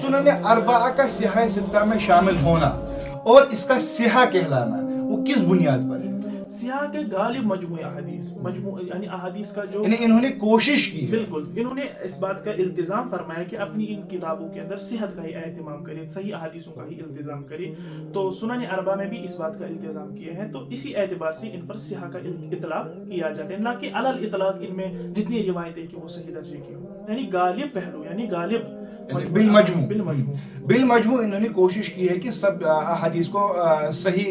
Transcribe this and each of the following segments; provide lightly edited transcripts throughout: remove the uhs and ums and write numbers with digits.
सुनन अरबा का सिहा सित्ता में शामिल होना और इसका सिहा कहलाना वो किस बुनियाद पर है? सिहा के गालिब मजमू अहादीस, यानी अहादीस का जो इन्होंने कोशिश की है, बिल्कुल इन्होंने इस बात का इल्तिजाम फरमाया कि अपनी इन किताबों के अंदर सेहत का ही एहतमाम करें, सही अहादीसों का ही इल्तिजाम करें। तो सुनन अरबा में भी इस बात का इल्तिजाम किए हैं। तो इसी एतबार से इन पर सिहा का इतलाक किया जाता है, ना कि अलल इतलाक इनमें जितनी रिवायतें कि वो सही दर्जे की हो, यानी गालिब पहलू, यानी गालिब बिल मजमू इन्होंने कोशिश की है कि सब हदीस को सही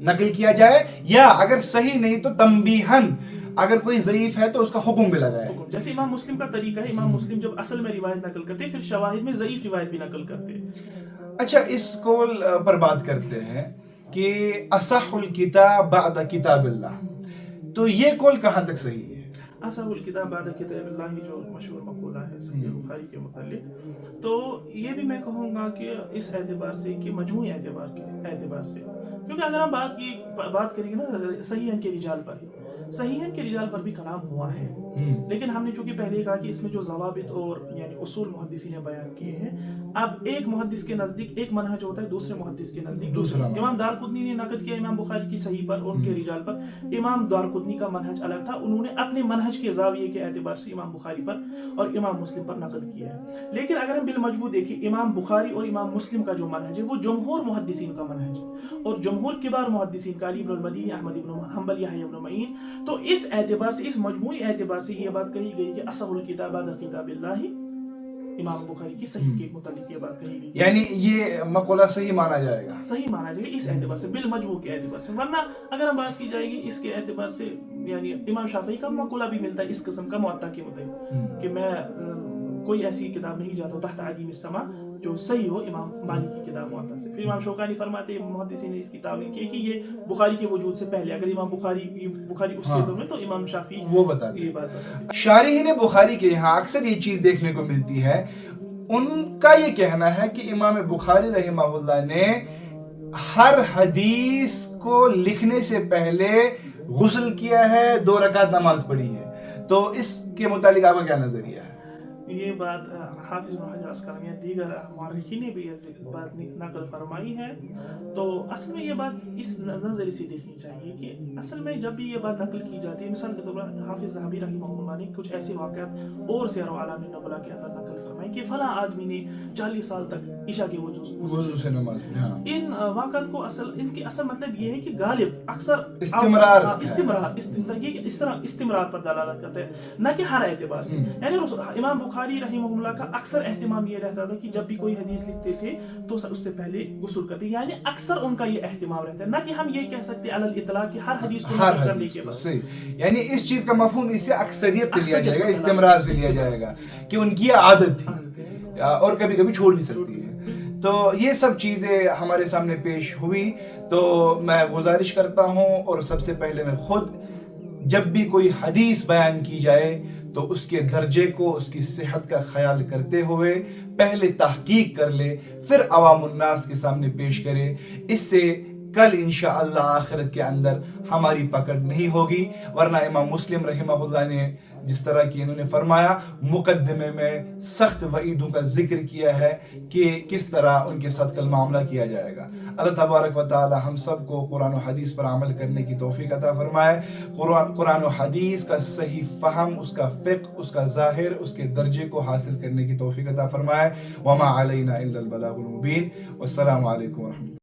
नकल किया जाए, या अगर सही नहीं तो तंबीहन अगर कोई ज़ईफ है तो उसका हुक्म भी लगाए। जैसे इमाम मुस्लिम का तरीका है, इमाम मुस्लिम जब असल में रिवायत नकल करते फिर शवाहिद में ज़ईफ रिवायत भी नकल करते। अच्छा, इस कौल पर बात करते हैं कि असहुल किताब बाद किताबिल्लाह, तो ये कौल कहाँ तक सही है? असहुल किताब बाद किताबिल्लाह जो मशहूर मक़ूला है सहीह बुखारी के मुतालिक, तो ये भी मैं कहूँगा कि इस एतबार से कि मजमूई एतबार से, क्योंकि अगर हम बात करेंगे ना सहीहन के रिजाल पर ही, सहीहन के रिजाल पर भी कलाम हुआ है, लेकिन हमने चूंकि पहले कहा कि इसमें जो ज़वाबित और यानी उसूल मुहद्दिसीन ने बयान किए हैं, अब एक मुहद्दिस के नज़दीक एक मनहज होता है, दूसरे मुहद्दिस के नज़दीक दूसरा। इमाम दारकुतनी ने नकद किया इमाम बुखारी की सही पर और उनके रिजाल पर, इमाम दारकुतनी का मनहज अलग था, उन्होंने अपने मनहज के ज़ाविये के एतबार से इमाम बुखारी पर और इमाम मुस्लिम पर नकद किया है। लेकिन अगर हम बिलमजमू देखें, इमाम बुखारी और इमाम मुस्लिम का जो मनहज है वो जमहूर मुहद्दिसीन का मनहज है, और जमहूर किबार मुहद्दिसीन का अली इब्न मदीनी, अहमद इब्न हंबल, यहया इब्न मईन। तो इस एतबार से, इस मजमूई एतबार से ये बात कही गई कि असहुल किताब बाद किताबिल्लाह, इमाम बुखारी की सही के मुतालिक ये बात कही गई, यानी ये मक़ूला सही माना जाएगा, सही माना जाएगा इस एतबार से, बिल मजमू के एतबार से। वरना अगर हम बात की जाएगी इसके एतबार से, यानी इमाम शाफी का मक़ूला भी मिलता है इस किस्म का मुअत्ता के मुताबिक कि मैं कोई ऐसी किताब नहीं जाता तहत अदीम इस्समा जो सही हो इमाम मालिक की किताब मुअत्ता से। फिर इमाम शौकानी फरमाते हैं, मुहद्दिसीन ने इसकी तावील की कि ये बुखारी के वजूद से पहले, अगर इमाम बुखारी उसके दौर में, तो इमाम शाफी वो बताते हैं। शारिहीन बुखारी के यहाँ अक्सर ये चीज देखने को मिलती है, उनका ये कहना है कि इमाम बुखारी रहमहुल्लाह ने हर हदीस को लिखने से पहले गुस्ल किया है, 2 रकात नमाज पढ़ी है, तो इसके मुतालिक आपका क्या नजरिया है? ये बात हाफिज इब्न हजर अस्क़लानी या दीगर मुअर्रिखीन ने भी ये बात नकल फरमाई है। तो असल में ये बात इस नज़रिए से देखनी चाहिए कि असल में जब भी ये बात नकल की जाती है, मिसाल के तौर पर हाफिज ज़हबी रहमहुल्लाह ने कुछ ऐसे वाक़यात और सियर अलाम नुबला के अंदर नकल फरमाई कि फला आदमी ने 40 साल तक इशा के वज़ू से नमाज, इन वाक़यात को इनकी असल मतलब ये है कि गालिब अक्सर इस्तिमरार पर दलालत करता है, न कि हर एतबार से। यानी इमाम बुखारी रहमहुल्लाह का अक्सर एहतिमाम ये रहता था कि जब भी कोई हदीस लिखते थे तो उससे पहले गुस्ल करते, यानी अक्सर उनका ये एहतिमाम रहता है, ना कि हम ये कह सकते अलल इतलाक कि हर हदीस को नकल करने के बाद। यानी इस चीज का मफहूम इससे अक्सरियत से लिया जाएगा, इस्तिमरार से लिया जाएगा कि उनकी आदत थी और कभी कभी छोड़ भी सकती है। तो ये सब चीजें हमारे सामने पेश हुई, तो मैं गुजारिश करता हूँ, और सबसे पहले मैं खुद, जब भी कोई हदीस बयान की जाए तो उसके दर्जे को, उसकी सेहत का ख्याल करते हुए पहले तहकीक कर ले, फिर अवामुन्नास के सामने पेश करे। इससे कल इंशाअल्लाह आखिरत के अंदर हमारी पकड़ नहीं होगी। वरना इमाम मुस्लिम रहमहुल्लाह ने जिस तरह की इन्होंने फरमाया, मुकद्दमे में सख्त वईदों का जिक्र किया है कि किस तरह उनके साथ कल मामला किया जाएगा। अल्लाह तबारक व तआला हम सबको कुरान और हदीस पर अमल करने की तौफीक अता फरमाए। कुरान और हदीस का सही फहम, उसका फ़िक़्ह, उसका ज़ाहिर, उसके दर्जे को हासिल करने की तौफीक अता फरमाए। वमा अलैना इल्लल बलागुल मुबीन। वस्सलामु अलैकुम व रहमतुल्लाह।